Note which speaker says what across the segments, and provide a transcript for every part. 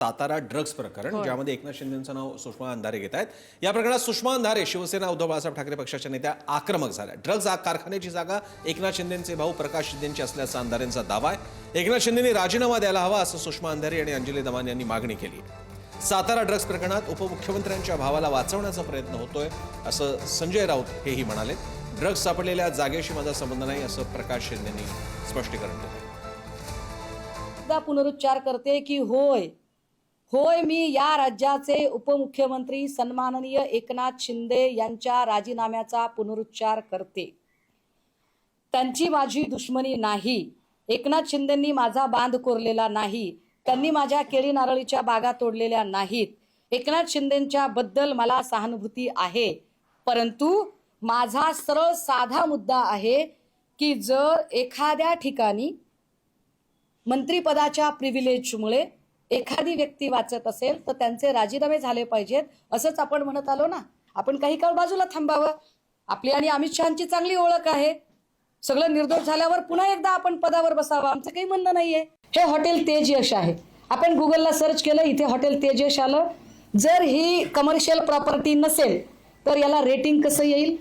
Speaker 1: Satara drugs प्रकरण ज्यामध्ये एकनाथ शिंदेंचं नाव सुषमा अंधारे घेत आहेत. या प्रकरणात सुषमा अंधारे शिवसेना उद्धव बाळासाहेब ठाकरे पक्षाच्या नेत्या आक्रमक झाल्या. ड्रग्ज कारखान्याची जागा एकनाथ शिंदेंचे भाऊ प्रकाश शिंदेंची असल्याचा अंधारेंचा दावा आहे. एकनाथ शिंदेंनी राजीनामा द्यायला हवा असं सुषमा अंधारे आणि अंजली दमानी यांनी मागणी केली. सातारा ड्रग्ज प्रकरणात उपमुख्यमंत्र्यांच्या भावाला वाचवण्याचा प्रयत्न होतोय असं संजय राऊत हेही म्हणाले. ड्रग्ज सापडलेल्या जागेशी माझा संबंध नाही असं प्रकाश शिंदेंनी स्पष्टीकरण दिलं.
Speaker 2: पुनरुच्चार करते की होय मी या राज्याचे उपमुख्यमंत्री सन्माननीय एकनाथ शिंदे यांच्या राजीनाम्याचा पुनरुच्चार करते. त्यांची माझी दुश्मनी नाही. एकनाथ शिंदेंनी माझा बांध कोरलेला नाही. त्यांनी माझ्या केळी नारळीच्या बागा तोडलेल्या नाहीत. एकनाथ शिंदेंच्या बद्दल मला सहानुभूती आहे, परंतु माझा सरळ साधा मुद्दा आहे की जर एखाद्या ठिकाणी मंत्रिपदाच्या प्रिव्हिलेजमुळे एखादी व्यक्ती वाचत असेल तर त्यांचे राजीनामे झाले पाहिजेत असंच आपण म्हणत आलो ना. आपण काही काळ बाजूला थांबावं. आपली आणि अमित शहाची चांगली ओळख आहे. सगळं निर्दोष झाल्यावर पुन्हा एकदा आपण पदावर बसावं आमचं काही म्हणणं नाहीये. हे हॉटेल तेजयश आहे. आपण गुगलला सर्च केलं, इथे हॉटेल तेजयश आलं. जर ही कमर्शियल प्रॉपर्टी नसेल तर याला रेटिंग कसं येईल?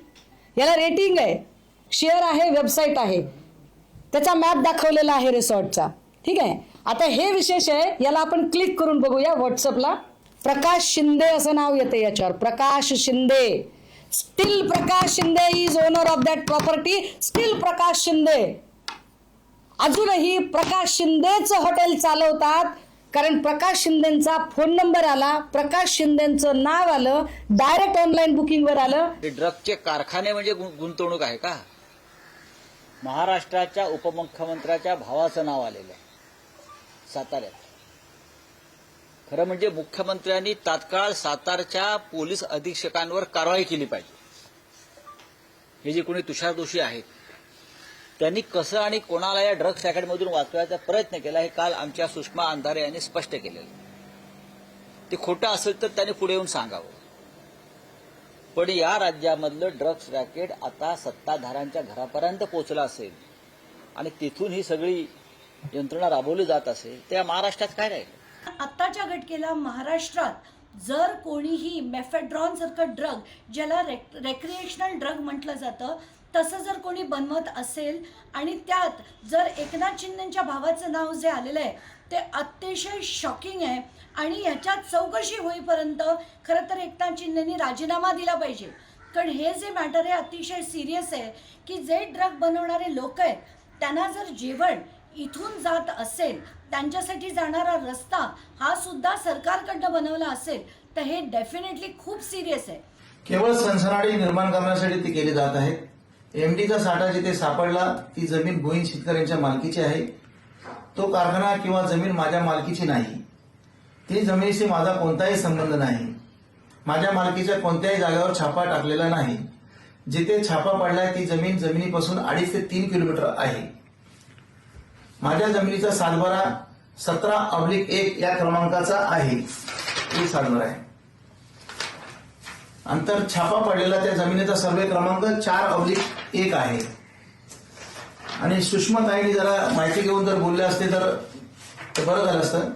Speaker 2: याला रेटिंग आहे, शेअर आहे, वेबसाईट आहे, त्याचा मॅप दाखवलेला आहे रिसॉर्टचा. ठीक आहे. आता हे विशेष आहे, याला आपण क्लिक करून बघूया. व्हॉट्सअपला प्रकाश शिंदे असं नाव येते याच्यावर. Prakash Shinde, still Prakash Shinde is owner of that property. Still Prakash Shinde अजूनही प्रकाश शिंदेच हॉटेल चालवतात, कारण प्रकाश शिंदेचा फोन नंबर आला, प्रकाश शिंदेचं नाव आलं, डायरेक्ट ऑनलाईन बुकिंग वर आलं.
Speaker 3: ड्रग्जचे कारखाने म्हणजे गुंतवणूक आहे का? महाराष्ट्राच्या उपमुख्यमंत्र्याच्या भावाचं नाव आलेलं आहे साताऱ्यात. खरं म्हणजे मुख्यमंत्र्यांनी तात्काळ सातारच्या पोलीस अधीक्षकांवर कारवाई केली पाहिजे. हे जे कोणी तुषार दोषी आहेत त्यांनी कसं आणि कोणाला या ड्रग्ज रॅकेटमधून वाचवायचा प्रयत्न केला हे काल आमच्या सुषमा अंधारे यांनी स्पष्ट केलेलं. ते खोटं असेल तर त्यांनी पुढे येऊन सांगावं. पण या राज्यामधलं ड्रग्ज रॅकेट आता सत्ताधाऱ्यांच्या घरापर्यंत पोहोचलं असेल आणि तिथून ही सगळी यंत्रणा राबवली जात असेल त्या महाराष्ट्रात काय राहील?
Speaker 4: आत्ताच्या घटकेला महाराष्ट्रात जर कोणीही मेफेड्रॉन सारखं ड्रग, ज्याला रेक्रिएशनल ड्रग म्हटलं जातं, तसं जर कोणी बनवत असेल आणि त्यात जर एकनाथ शिंदेच्या भावाचं नाव जे आलेलं आहे ते अतिशय शॉकिंग आहे. आणि ह्याच्यात चौकशी होईपर्यंत खरं तर एकनाथ शिंदेनी राजीनामा दिला पाहिजे. कारण हे जे मॅटर आहे अतिशय सिरियस आहे की जे ड्रग बनवणारे लोक आहेत त्यांना जर जेवण इथून जात असेल, त्यांच्यासाठी जाणारा रस्ता हा सुद्धा सरकारकडनं बनवला असेल तर हे डेफिनेटली खूप सिरियस आहे.
Speaker 5: केवळ सनसनाटी निर्माण करण्यासाठी ती केली जात आहे. एमडीचा साठा जिथे सापडला ती जमीन भोईन शेतकऱ्यांच्या मालकीची आहे. तो कारखाना किंवा जमीन माझ्या मालकीची नाही. ती जमिनीशी माझा कोणताही संबंध नाही. माझ्या मालकीच्या कोणत्याही जागेवर छापा टाकलेला नाही. जिथे छापा पडलाय ती जमीन जमिनीपासून 2.5 ते 3 किलोमीटर आहे. माझ्या जमिनीचा सातबारा 17/1 या क्रमांकाचा आहे. ही सातबारा आहे. अंतर छापा पडलेला त्या जमिनीचा सर्वे क्रमांक 4/1 आहे. आणि सुषमा ताईंनी जरा माहिती घेऊन जर बोलले असते तर बरं झालं असतं.